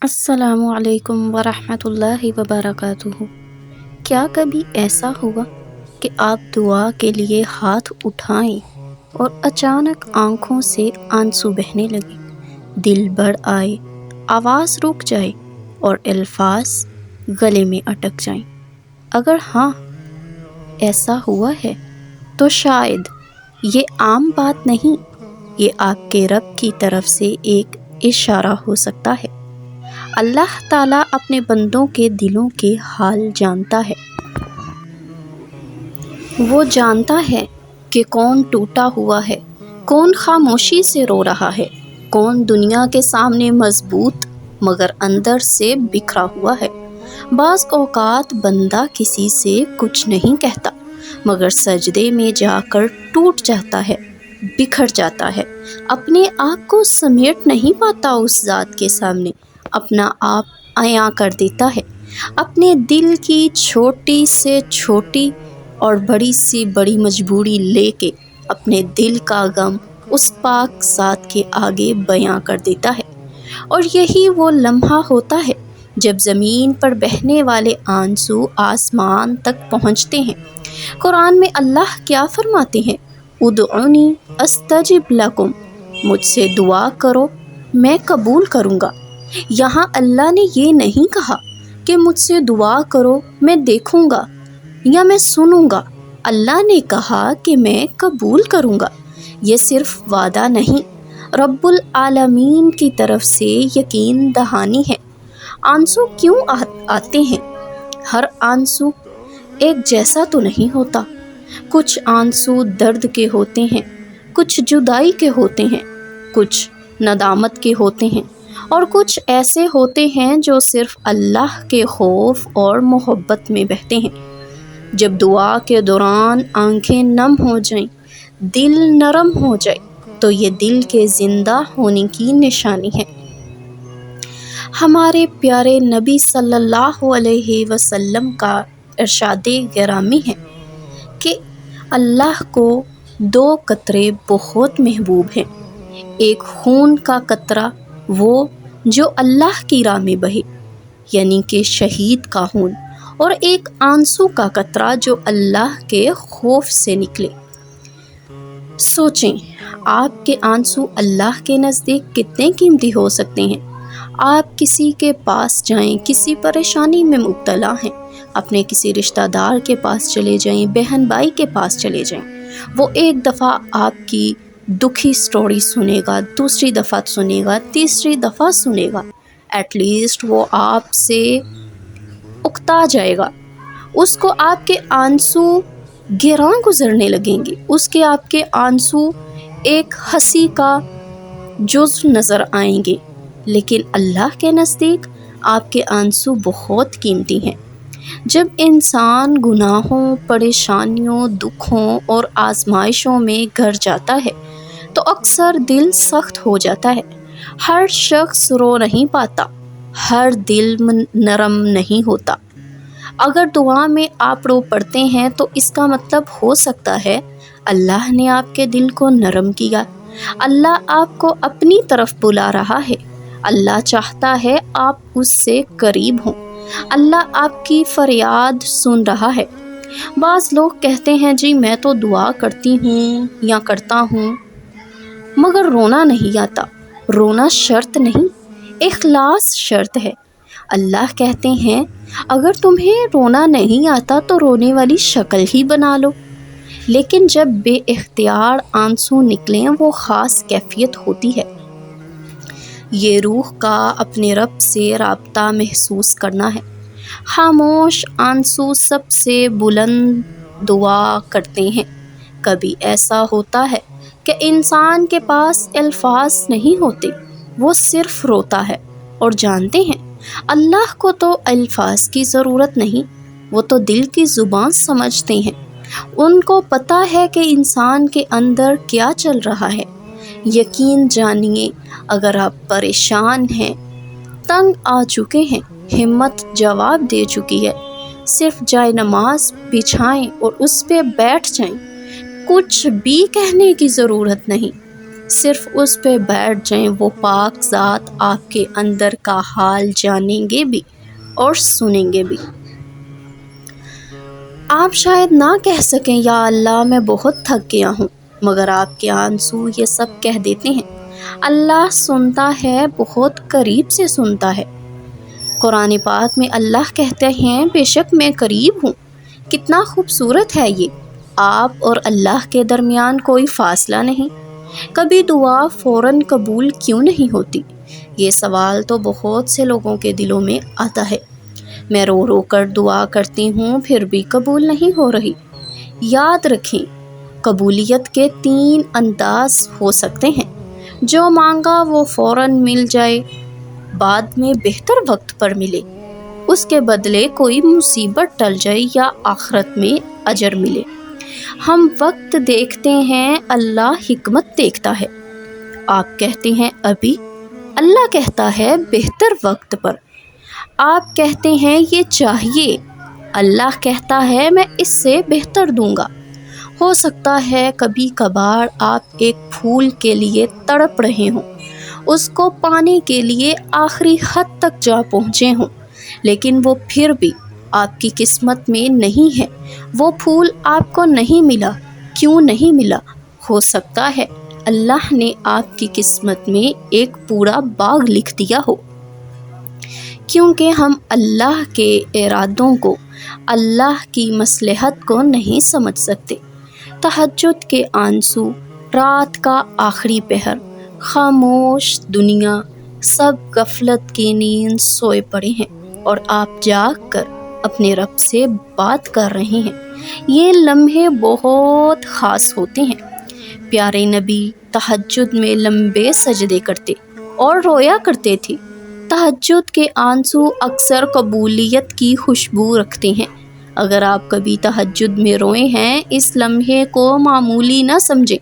السلام علیکم ورحمۃ اللہ وبرکاتہ۔ کیا کبھی ایسا ہوا کہ آپ دعا کے لیے ہاتھ اٹھائیں اور اچانک آنکھوں سے آنسو بہنے لگے، دل بڑھ آئے، آواز رک جائے اور الفاظ گلے میں اٹک جائیں؟ اگر ہاں، ایسا ہوا ہے تو شاید یہ عام بات نہیں، یہ آپ کے رب کی طرف سے ایک اشارہ ہو سکتا ہے۔ اللہ تعالیٰ اپنے بندوں کے دلوں کے حال جانتا ہے۔ وہ جانتا ہے کہ کون ٹوٹا ہوا ہے، کون خاموشی سے رو رہا ہے، کون دنیا کے سامنے مضبوط مگر اندر سے بکھرا ہوا ہے۔ بعض اوقات بندہ کسی سے کچھ نہیں کہتا مگر سجدے میں جا کر ٹوٹ جاتا ہے، بکھر جاتا ہے، اپنے آپ کو سمیٹ نہیں پاتا، اس ذات کے سامنے اپنا آپ عیاں کر دیتا ہے، اپنے دل کی چھوٹی سے چھوٹی اور بڑی سی بڑی مجبوری لے کے اپنے دل کا غم اس پاک ذات کے آگے بیاں کر دیتا ہے۔ اور یہی وہ لمحہ ہوتا ہے جب زمین پر بہنے والے آنسو آسمان تک پہنچتے ہیں۔ قرآن میں اللہ کیا فرماتے ہیں؟ ادعونی استجب لکم، مجھ سے دعا کرو میں قبول کروں گا۔ یہاں اللہ نے یہ نہیں کہا کہ مجھ سے دعا کرو میں دیکھوں گا یا میں سنوں گا، اللہ نے کہا کہ میں قبول کروں گا۔ یہ صرف وعدہ نہیں، رب العالمین کی طرف سے یقین دہانی ہے۔ آنسو کیوں آتے ہیں؟ ہر آنسو ایک جیسا تو نہیں ہوتا۔ کچھ آنسو درد کے ہوتے ہیں، کچھ جدائی کے ہوتے ہیں، کچھ ندامت کے ہوتے ہیں اور کچھ ایسے ہوتے ہیں جو صرف اللہ کے خوف اور محبت میں بہتے ہیں۔ جب دعا کے دوران آنکھیں نم ہو جائیں، دل نرم ہو جائے تو یہ دل کے زندہ ہونے کی نشانی ہے۔ ہمارے پیارے نبی صلی اللہ علیہ وسلم کا ارشاد گرامی ہے کہ اللہ کو دو قطرے بہت محبوب ہیں، ایک خون کا قطرہ وہ جو اللہ کی راہ میں بہے یعنی کہ شہید کا خون، اور ایک آنسو کا قطرہ جو اللہ کے خوف سے نکلے۔ سوچیں، آپ کے آنسو اللہ کے نزدیک کتنے قیمتی ہو سکتے ہیں۔ آپ کسی کے پاس جائیں، کسی پریشانی میں مبتلا ہیں، اپنے کسی رشتہ دار کے پاس چلے جائیں، بہن بھائی کے پاس چلے جائیں، وہ ایک دفعہ آپ کی دکھی سٹوری سنے گا، دوسری دفعہ سنے گا، تیسری دفعہ سنے گا، ایٹ لیسٹ وہ آپ سے اکتا جائے گا، اس کو آپ کے آنسو گراں گزرنے لگیں گے، اس کے آپ کے آنسو ایک ہنسی کا جزو نظر آئیں گے، لیکن اللہ کے نزدیک آپ کے آنسو بہت قیمتی ہیں۔ جب انسان گناہوں، پریشانیوں، دکھوں اور آزمائشوں میں گھر جاتا ہے تو اکثر دل سخت ہو جاتا ہے۔ ہر شخص رو نہیں پاتا، ہر دل نرم نہیں ہوتا۔ اگر دعا میں آپ رو پڑتے ہیں تو اس کا مطلب ہو سکتا ہے اللہ نے آپ کے دل کو نرم کیا، اللہ آپ کو اپنی طرف بلا رہا ہے، اللہ چاہتا ہے آپ اس سے قریب ہوں، اللہ آپ کی فریاد سن رہا ہے۔ بعض لوگ کہتے ہیں جی میں تو دعا کرتی ہوں یا کرتا ہوں مگر رونا نہیں آتا۔ رونا شرط نہیں، اخلاص شرط ہے۔ اللہ کہتے ہیں اگر تمہیں رونا نہیں آتا تو رونے والی شکل ہی بنا لو، لیکن جب بے اختیار آنسو نکلیں وہ خاص کیفیت ہوتی ہے۔ یہ روح کا اپنے رب سے رابطہ محسوس کرنا ہے۔ خاموش آنسو سب سے بلند دعا کرتے ہیں۔ کبھی ایسا ہوتا ہے کہ انسان کے پاس الفاظ نہیں ہوتے، وہ صرف روتا ہے، اور جانتے ہیں اللہ کو تو الفاظ کی ضرورت نہیں، وہ تو دل کی زبان سمجھتے ہیں، ان کو پتہ ہے کہ انسان کے اندر کیا چل رہا ہے۔ یقین جانیے، اگر آپ پریشان ہیں، تنگ آ چکے ہیں، ہمت جواب دے چکی ہے، صرف جائے نماز بچھائیں اور اس پہ بیٹھ جائیں، کچھ بھی کہنے کی ضرورت نہیں، صرف اس پہ بیٹھ جائیں، وہ پاک ذات آپ کے اندر کا حال جانیں گے بھی اور سنیں گے بھی۔ آپ شاید نہ کہہ سکیں یا اللہ میں بہت تھک گیا ہوں، مگر آپ کے آنسو یہ سب کہہ دیتے ہیں۔ اللہ سنتا ہے، بہت قریب سے سنتا ہے۔ قرآن پاک میں اللہ کہتے ہیں بے شک میں قریب ہوں۔ کتنا خوبصورت ہے یہ۔ آپ اور اللہ کے درمیان کوئی فاصلہ نہیں۔ کبھی دعا فوراً قبول کیوں نہیں ہوتی؟ یہ سوال تو بہت سے لوگوں کے دلوں میں آتا ہے۔ میں رو رو کر دعا کرتی ہوں پھر بھی قبول نہیں ہو رہی۔ یاد رکھیں، قبولیت کے 3 انداز ہو سکتے ہیں۔ جو مانگا وہ فوراً مل جائے، بعد میں بہتر وقت پر ملے، اس کے بدلے کوئی مصیبت ٹل جائے یا آخرت میں اجر ملے۔ ہم وقت دیکھتے ہیں، اللہ حکمت دیکھتا ہے۔ آپ کہتے ہیں ابھی، اللہ کہتا ہے بہتر وقت پر۔ آپ کہتے ہیں یہ چاہیے، اللہ کہتا ہے میں اس سے بہتر دوں گا۔ ہو سکتا ہے کبھی کبھار آپ ایک پھول کے لیے تڑپ رہے ہوں، اس کو پانے کے لیے آخری حد تک جا پہنچے ہوں، لیکن وہ پھر بھی آپ کی قسمت میں نہیں ہے۔ وہ پھول آپ کو نہیں ملا۔ کیوں نہیں ملا؟ ہو سکتا ہے اللہ نے آپ کی قسمت میں ایک پورا باغ لکھ دیا ہو۔ کیونکہ ہم اللہ کے ارادوں کو، اللہ کی مصلحت کو نہیں سمجھ سکتے۔ تہجد کے آنسو، رات کا آخری پہر، خاموش دنیا، سب غفلت کی نیند سوئے پڑے ہیں اور آپ جاگ کر اپنے رب سے بات کر رہے ہیں۔ یہ لمحے بہت خاص ہوتے ہیں۔ پیارے نبی تہجد میں لمبے سجدے کرتے اور رویا کرتے تھے۔ تہجد کے آنسو اکثر قبولیت کی خوشبو رکھتے ہیں۔ اگر آپ کبھی تہجد میں روئے ہیں، اس لمحے کو معمولی نہ سمجھیں۔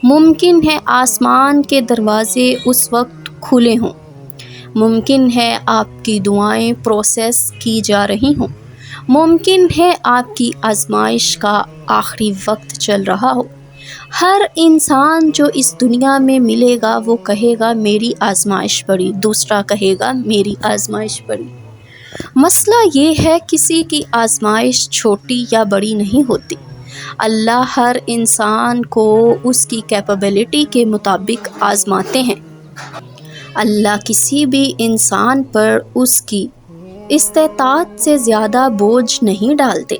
ممکن ہے آسمان کے دروازے اس وقت کھلے ہوں، ممکن ہے آپ کی دعائیں پروسیس کی جا رہی ہوں، ممکن ہے آپ کی آزمائش کا آخری وقت چل رہا ہو۔ ہر انسان جو اس دنیا میں ملے گا وہ کہے گا میری آزمائش پڑی، دوسرا کہے گا میری آزمائش پڑی۔ مسئلہ یہ ہے کسی کی آزمائش چھوٹی یا بڑی نہیں ہوتی۔ اللہ ہر انسان کو اس کی کیپیبلٹی کے مطابق آزماتے ہیں۔ اللہ کسی بھی انسان پر اس کی استطاعت سے زیادہ بوجھ نہیں ڈالتے۔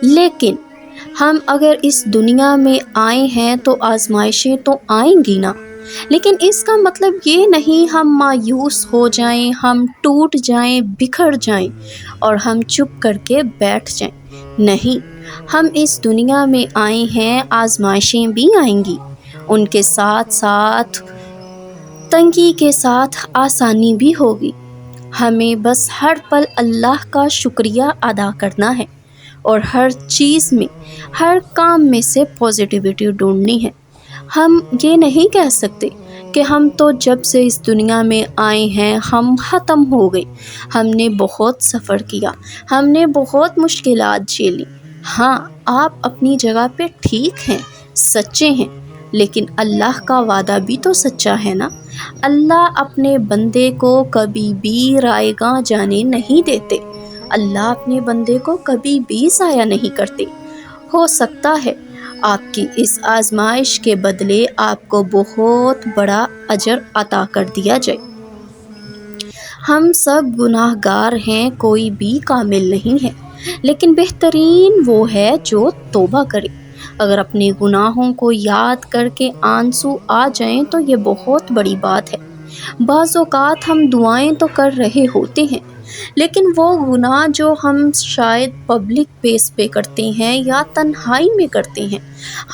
لیکن ہم اگر اس دنیا میں آئے ہیں تو آزمائشیں تو آئیں گی نا، لیکن اس کا مطلب یہ نہیں ہم مایوس ہو جائیں، ہم ٹوٹ جائیں، بکھر جائیں اور ہم چپ کر کے بیٹھ جائیں۔ نہیں، ہم اس دنیا میں آئے ہیں، آزمائشیں بھی آئیں گی، ان کے ساتھ ساتھ تنگی کے ساتھ آسانی بھی ہوگی۔ ہمیں بس ہر پل اللہ کا شکریہ ادا کرنا ہے اور ہر چیز میں، ہر کام میں سے پازیٹیوٹی ڈھونڈنی ہے۔ ہم یہ نہیں کہہ سکتے کہ ہم تو جب سے اس دنیا میں آئے ہیں ہم ختم ہو گئے، ہم نے بہت سفر کیا، ہم نے بہت مشکلات جھیلی۔ ہاں، آپ اپنی جگہ پہ ٹھیک ہیں، سچے ہیں، لیکن اللہ کا وعدہ بھی تو سچا ہے نا۔ اللہ اپنے بندے کو کبھی بھی رائے گاں جانے نہیں دیتے۔ اللہ اپنے بندے کو کبھی بھی ضائع نہیں کرتے۔ ہو سکتا ہے آپ کی اس آزمائش کے بدلے آپ کو بہت بڑا اجر عطا کر دیا جائے۔ ہم سب گناہ گار ہیں، کوئی بھی کامل نہیں ہے، لیکن بہترین وہ ہے جو توبہ کرے۔ اگر اپنے گناہوں کو یاد کر کے آنسو آ جائیں تو یہ بہت بڑی بات ہے۔ بعض اوقات ہم دعائیں تو کر رہے ہوتے ہیں، لیکن وہ گناہ جو ہم شاید پبلک بیس پہ کرتے ہیں یا تنہائی میں کرتے ہیں،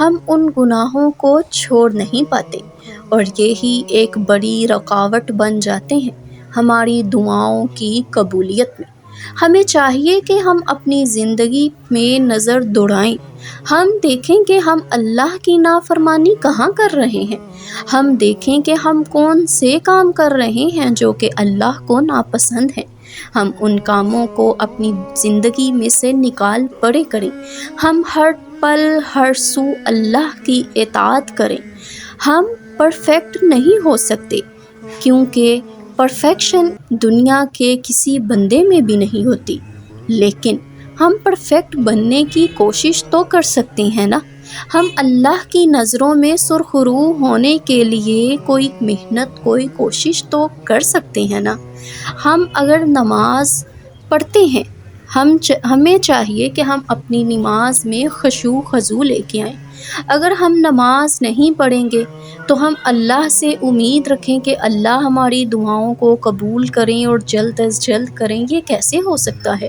ہم ان گناہوں کو چھوڑ نہیں پاتے اور یہی ایک بڑی رکاوٹ بن جاتے ہیں ہماری دعاؤں کی قبولیت میں۔ ہمیں چاہیے کہ ہم اپنی زندگی میں نظر دوڑائیں، ہم دیکھیں کہ ہم اللہ کی نافرمانی کہاں کر رہے ہیں، ہم دیکھیں کہ ہم کون سے کام کر رہے ہیں جو کہ اللہ کو ناپسند ہیں، ہم ان کاموں کو اپنی زندگی میں سے نکال پڑے کریں، ہم ہر پل ہر سو اللہ کی اطاعت کریں، ہم پرفیکٹ نہیں ہو سکتے، کیونکہ پرفیکشن دنیا کے کسی بندے میں بھی نہیں ہوتی، لیکن ہم پرفیکٹ بننے کی کوشش تو کر سکتے ہیں نا۔ ہم اللہ کی نظروں میں سرخرو ہونے کے لیے کوئی محنت، کوئی کوشش تو کر سکتے ہیں نا۔ ہم اگر نماز پڑھتے ہیں، ہمیں چاہیے کہ ہم اپنی نماز میں خشوع خضوع لے کے آئیں۔ اگر ہم نماز نہیں پڑھیں گے تو ہم اللہ سے امید رکھیں کہ اللہ ہماری دعاؤں کو قبول کریں اور جلد از جلد کریں، یہ کیسے ہو سکتا ہے؟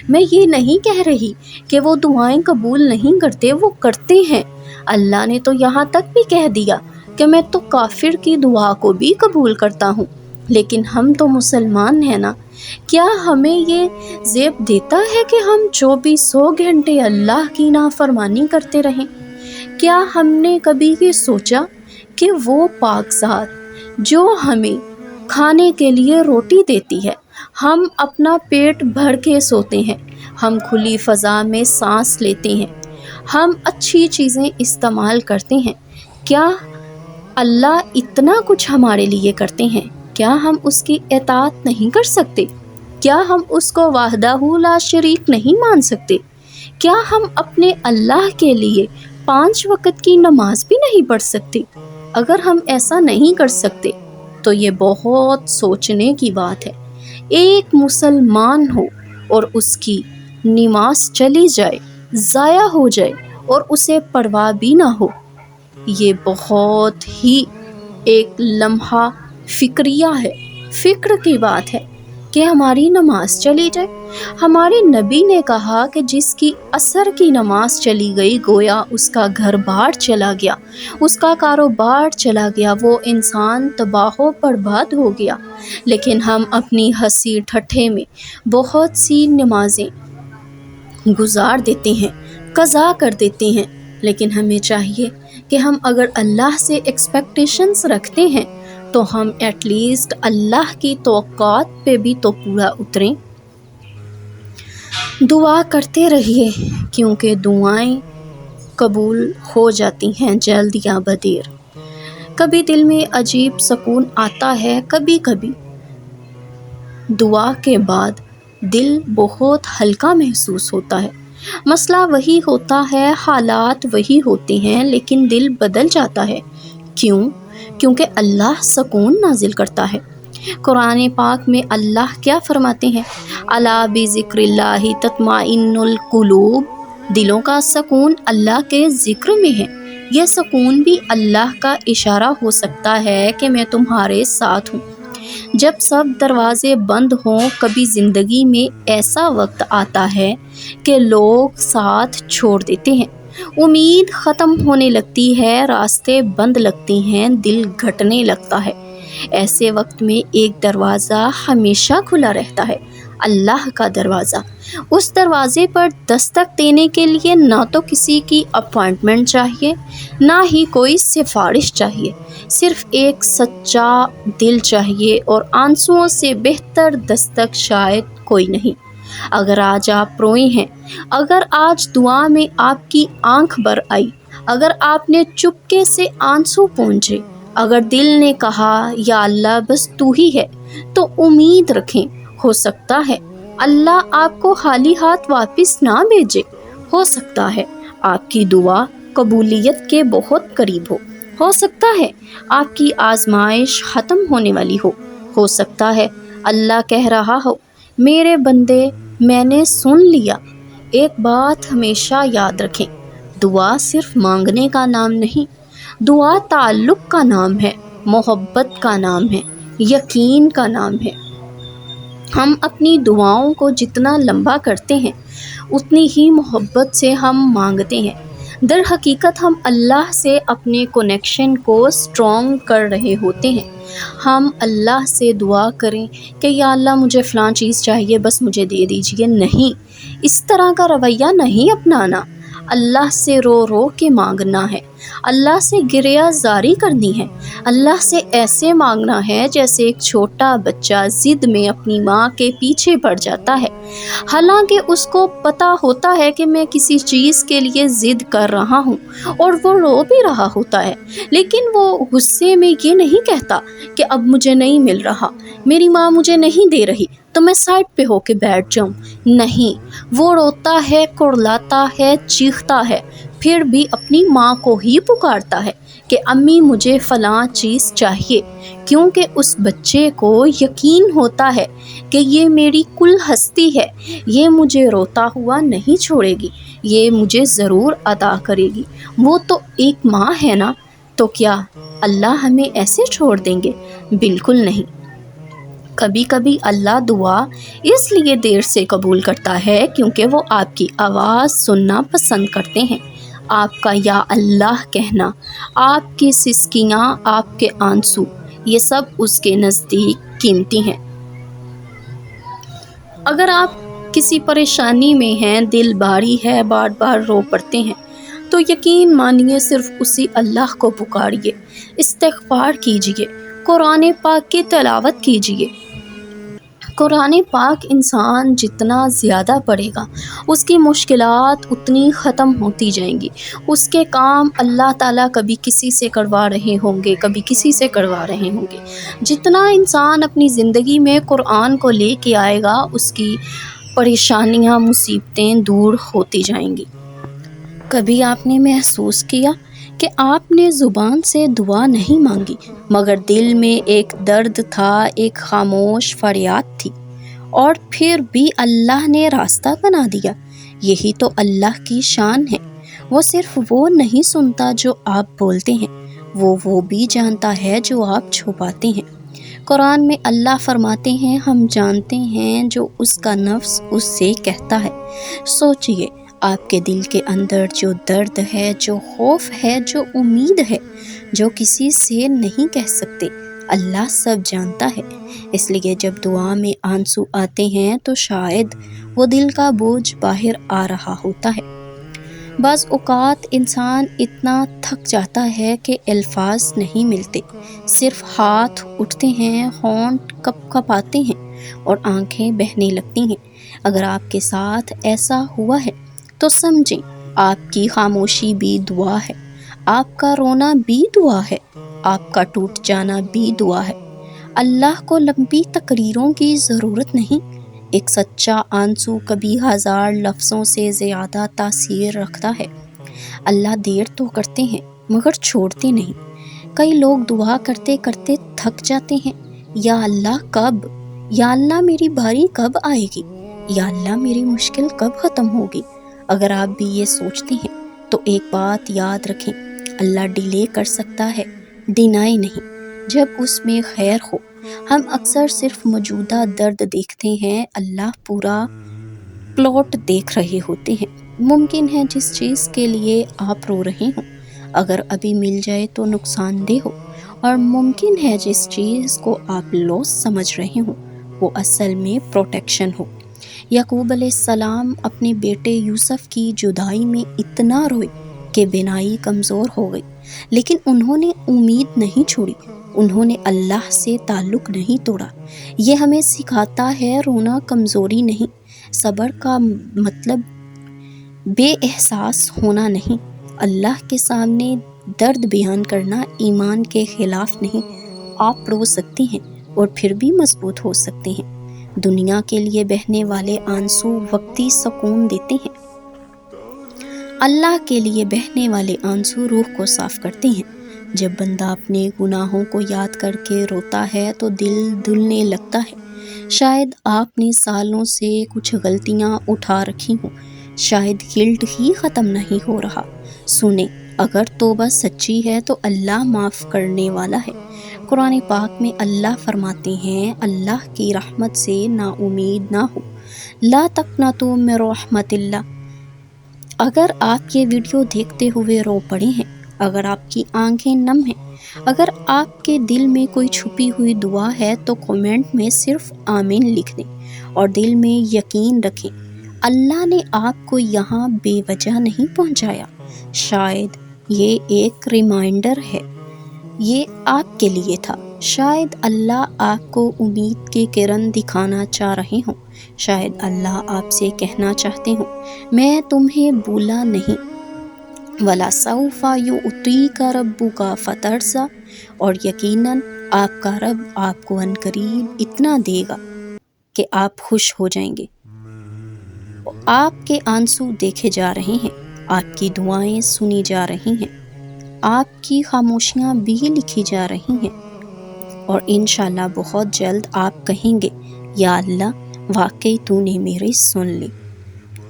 میں یہ نہیں کہہ رہی کہ وہ دعائیں قبول نہیں کرتے، وہ کرتے ہیں۔ اللہ نے تو یہاں تک بھی کہہ دیا کہ میں تو کافر کی دعا کو بھی قبول کرتا ہوں، لیکن ہم تو مسلمان ہیں نا۔ کیا ہمیں یہ زیب دیتا ہے کہ ہم 2400 گھنٹے اللہ کی نافرمانی کرتے رہیں؟ کیا ہم نے کبھی یہ سوچا کہ وہ پاک ذات جو ہمیں کھانے کے لیے روٹی دیتی ہے، ہم اپنا پیٹ بھر کے سوتے ہیں، ہم کھلی فضا میں سانس لیتے ہیں، ہم اچھی چیزیں استعمال کرتے ہیں، کیا اللہ اتنا کچھ ہمارے لیے کرتے ہیں؟ کیا ہم اس کی اطاعت نہیں کر سکتے؟ کیا ہم اس کو وحدہ لا شریک نہیں مان سکتے؟ کیا ہم اپنے اللہ کے لیے 5 وقت کی نماز بھی نہیں پڑھ سکتے؟ اگر ہم ایسا نہیں کر سکتے تو یہ بہت سوچنے کی بات ہے۔ ایک مسلمان ہو اور اس کی نماز چلی جائے، ضائع ہو جائے اور اسے پرواہ بھی نہ ہو، یہ بہت ہی ایک لمحہ فکریہ ہے، فکر کی بات ہے کہ ہماری نماز چلی جائے۔ ہمارے نبی نے کہا کہ جس کی عصر کی نماز چلی گئی، گویا اس کا گھر بار چلا گیا، اس کا کاروبار چلا گیا، وہ انسان تباہ و برباد ہو گیا۔ لیکن ہم اپنی ہنسی ٹھٹھے میں بہت سی نمازیں گزار دیتے ہیں، قضا کر دیتے ہیں۔ لیکن ہمیں چاہیے کہ ہم اگر اللہ سے ایکسپیکٹیشنز رکھتے ہیں تو ہم ایٹ لیسٹ اللہ کی توقعات پہ بھی تو پورا اتریں۔ دعا کرتے رہیے، کیونکہ دعائیں قبول ہو جاتی ہیں جلد یا بدیر۔ کبھی دل میں عجیب سکون آتا ہے، کبھی کبھی دعا کے بعد دل بہت ہلکا محسوس ہوتا ہے۔ مسئلہ وہی ہوتا ہے، حالات وہی ہوتے ہیں، لیکن دل بدل جاتا ہے۔ کیوں؟ کیونکہ اللہ سکون نازل کرتا ہے۔ قرآن پاک میں اللہ کیا فرماتے ہیں؟ الا بذکر اللہ تطمئن القلوب، دلوں کا سکون اللہ کے ذکر میں ہے۔ یہ سکون بھی اللہ کا اشارہ ہو سکتا ہے کہ میں تمہارے ساتھ ہوں۔ جب سب دروازے بند ہوں، کبھی زندگی میں ایسا وقت آتا ہے کہ لوگ ساتھ چھوڑ دیتے ہیں، امید ختم ہونے لگتی ہے، راستے بند لگتے ہیں، دل گھٹنے لگتا ہے۔ ایسے وقت میں ایک دروازہ ہمیشہ کھلا رہتا ہے، اللہ کا دروازہ۔ اس دروازے پر دستک دینے کے لیے نہ تو کسی کی اپوائنٹمنٹ چاہیے، نہ ہی کوئی سفارش چاہیے، صرف ایک سچا دل چاہیے، اور آنسوؤں سے بہتر دستک شاید کوئی نہیں۔ اگر آج آپ روئے ہیں، اگر آج دعا میں آپ کی آنکھ بھر آئی، اگر آپ نے چپکے سے آنسو پونچھے، اگر دل نے کہا یا اللہ بس تو ہی ہے، تو امید رکھیں، ہو سکتا ہے اللہ آپ کو خالی ہاتھ واپس نہ بھیجے، ہو سکتا ہے آپ کی دعا قبولیت کے بہت قریب ہو سکتا ہے آپ کی آزمائش ختم ہونے والی ہو سکتا ہے اللہ کہہ رہا ہو میرے بندے میں نے سن لیا۔ ایک بات ہمیشہ یاد رکھیں، دعا صرف مانگنے کا نام نہیں، دعا تعلق کا نام ہے، محبت کا نام ہے، یقین کا نام ہے۔ ہم اپنی دعاؤں کو جتنا لمبا کرتے ہیں اتنی ہی محبت سے ہم مانگتے ہیں۔ در حقیقت ہم اللہ سے اپنے کنیکشن کو اسٹرانگ کر رہے ہوتے ہیں۔ ہم اللہ سے دعا کریں کہ یا اللہ مجھے فلاں چیز چاہیے، بس مجھے دے دیجیے، نہیں، اس طرح کا رویہ نہیں اپنانا۔ اللہ سے رو رو کے مانگنا ہے، اللہ سے گریہ زاری کرنی ہے، اللہ سے ایسے مانگنا ہے جیسے ایک چھوٹا بچہ ضد میں اپنی ماں کے پیچھے پڑ جاتا ہے، حالانکہ اس کو پتہ ہوتا ہے کہ میں کسی چیز کے لیے ضد کر رہا ہوں اور وہ رو بھی رہا ہوتا ہے، لیکن وہ غصے میں یہ نہیں کہتا کہ اب مجھے نہیں مل رہا، میری ماں مجھے نہیں دے رہی تو میں سائڈ پہ ہو کے بیٹھ جاؤں۔ نہیں، وہ روتا ہے، کرلاتا ہے، چیختا ہے، پھر بھی اپنی ماں کو ہی پکارتا ہے کہ امی مجھے فلاں چیز چاہیے، کیونکہ اس بچے کو یقین ہوتا ہے کہ یہ میری کل ہستی ہے، یہ مجھے روتا ہوا نہیں چھوڑے گی، یہ مجھے ضرور عطا کرے گی، وہ تو ایک ماں ہے نا۔ تو کیا اللہ ہمیں ایسے چھوڑ دیں گے؟ بالکل نہیں۔ کبھی کبھی اللہ دعا اس لیے دیر سے قبول کرتا ہے کیونکہ وہ آپ کی آواز سننا پسند کرتے ہیں۔ آپ کا یا اللہ کہنا، آپ کی سسکیاں، آپ کے آنسو، یہ سب اس کے نزدیک قیمتی ہیں۔ اگر آپ کسی پریشانی میں ہیں، دل بھاری ہے، بار بار رو پڑتے ہیں، تو یقین مانیے صرف اسی اللہ کو پکاریے، استغفار کیجیے، قرآن پاک کی تلاوت کیجیے۔ قرآن پاک انسان جتنا زیادہ پڑھے گا اس کی مشکلات اتنی ختم ہوتی جائیں گی، اس کے کام اللہ تعالیٰ کبھی کسی سے کروا رہے ہوں گے، کبھی کسی سے کروا رہے ہوں گے۔ جتنا انسان اپنی زندگی میں قرآن کو لے کے آئے گا اس کی پریشانیاں، مصیبتیں دور ہوتی جائیں گی۔ کبھی آپ نے محسوس کیا کہ آپ نے زبان سے دعا نہیں مانگی مگر دل میں ایک درد تھا، ایک خاموش فریاد تھی، اور پھر بھی اللہ نے راستہ بنا دیا؟ یہی تو اللہ کی شان ہے۔ وہ صرف وہ نہیں سنتا جو آپ بولتے ہیں، وہ بھی جانتا ہے جو آپ چھپاتے ہیں۔ قرآن میں اللہ فرماتے ہیں، ہم جانتے ہیں جو اس کا نفس اس سے کہتا ہے۔ سوچئے، آپ کے دل کے اندر جو درد ہے، جو خوف ہے، جو امید ہے، جو کسی سے نہیں کہہ سکتے، اللہ سب جانتا ہے۔ اس لیے جب دعا میں آنسو آتے ہیں تو شاید وہ دل کا بوجھ باہر آ رہا ہوتا ہے۔ بعض اوقات انسان اتنا تھک جاتا ہے کہ الفاظ نہیں ملتے، صرف ہاتھ اٹھتے ہیں، ہونٹ کپ کپاتے ہیں اور آنکھیں بہنے لگتی ہیں۔ اگر آپ کے ساتھ ایسا ہوا ہے تو سمجھیں آپ کی خاموشی بھی دعا ہے، آپ کا رونا بھی دعا ہے، آپ کا ٹوٹ جانا بھی دعا ہے۔ اللہ کو لمبی تقریروں کی ضرورت نہیں، ایک سچا آنسو کبھی 1000 لفظوں سے زیادہ تاثیر رکھتا ہے۔ اللہ دیر تو کرتے ہیں مگر چھوڑتے نہیں۔ کئی لوگ دعا کرتے کرتے تھک جاتے ہیں، یا اللہ کب، یا اللہ میری باری کب آئے گی، یا اللہ میری مشکل کب ختم ہوگی۔ اگر آپ بھی یہ سوچتے ہیں تو ایک بات یاد رکھیں، اللہ ڈیلے کر سکتا ہے، ڈینائی نہیں، جب اس میں خیر ہو۔ ہم اکثر صرف موجودہ درد دیکھتے ہیں، اللہ پورا پلاٹ دیکھ رہے ہوتے ہیں۔ ممکن ہے جس چیز کے لیے آپ رو رہے ہوں اگر ابھی مل جائے تو نقصان دہ ہو، اور ممکن ہے جس چیز کو آپ لاس سمجھ رہے ہوں وہ اصل میں پروٹیکشن ہو۔ یعقوب علیہ السلام اپنے بیٹے یوسف کی جدائی میں اتنا روئے کہ بینائی کمزور ہو گئی، لیکن انہوں نے امید نہیں چھوڑی، انہوں نے اللہ سے تعلق نہیں توڑا۔ یہ ہمیں سکھاتا ہے رونا کمزوری نہیں، صبر کا مطلب بے احساس ہونا نہیں، اللہ کے سامنے درد بیان کرنا ایمان کے خلاف نہیں۔ آپ رو سکتے ہیں اور پھر بھی مضبوط ہو سکتے ہیں۔ دنیا کے لیے بہنے والے آنسو وقتی سکون دیتے ہیں، اللہ کے لیے بہنے والے آنسو روح کو صاف کرتے ہیں۔ جب بندہ اپنے گناہوں کو یاد کر کے روتا ہے تو دل دھلنے لگتا ہے۔ شاید آپ نے سالوں سے کچھ غلطیاں اٹھا رکھی ہوں، شاید گلٹ ہی ختم نہیں ہو رہا۔ سنیں، اگر توبہ سچی ہے تو اللہ معاف کرنے والا ہے۔ قرآن پاک میں اللہ فرماتے ہیں، اللہ کی رحمت سے نا امید نہ ہو، لا تقنطوا من رحمت اللہ۔ اگر آپ یہ ویڈیو دیکھتے ہوئے رو پڑے ہیں، اگر آپ کی آنکھیں نم ہیں، اگر آپ کے دل میں کوئی چھپی ہوئی دعا ہے تو کمنٹ میں صرف آمین لکھ دیں اور دل میں یقین رکھیں، اللہ نے آپ کو یہاں بے وجہ نہیں پہنچایا۔ شاید یہ ایک ریمائنڈر ہے، یہ آپ کے لیے تھا۔ شاید اللہ آپ کو امید کے کرن دکھانا چاہ رہے ہوں، شاید اللہ آپ سے کہنا چاہتے ہوں میں تمہیں بھولا نہیں۔ وَلَسَوْفَ يُعْطِيكَ رَبُّكَ فَتَرْضَىٰ، اور یقیناً آپ کا رب آپ کو عنقریب اتنا دے گا کہ آپ خوش ہو جائیں گے۔ آپ کے آنسو دیکھے جا رہے ہیں، آپ کی دعائیں سنی جا رہی ہیں، آپ کی خاموشیاں بھی لکھی جا رہی ہیں، اور انشاءاللہ بہت جلد آپ کہیں گے یا اللہ واقعی تو نے میری سن لی۔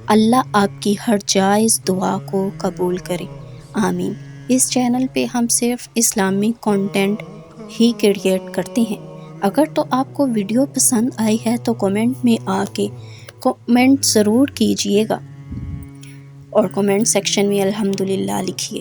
اللہ آپ کی ہر جائز دعا کو قبول کرے، آمین۔ اس چینل پہ ہم صرف اسلامک کنٹینٹ ہی کریٹ کرتے ہیں۔ اگر تو آپ کو ویڈیو پسند آئی ہے تو کمنٹ میں آ کے کمنٹ ضرور کیجئے گا، اور کمنٹ سیکشن میں الحمدللہ لکھیے۔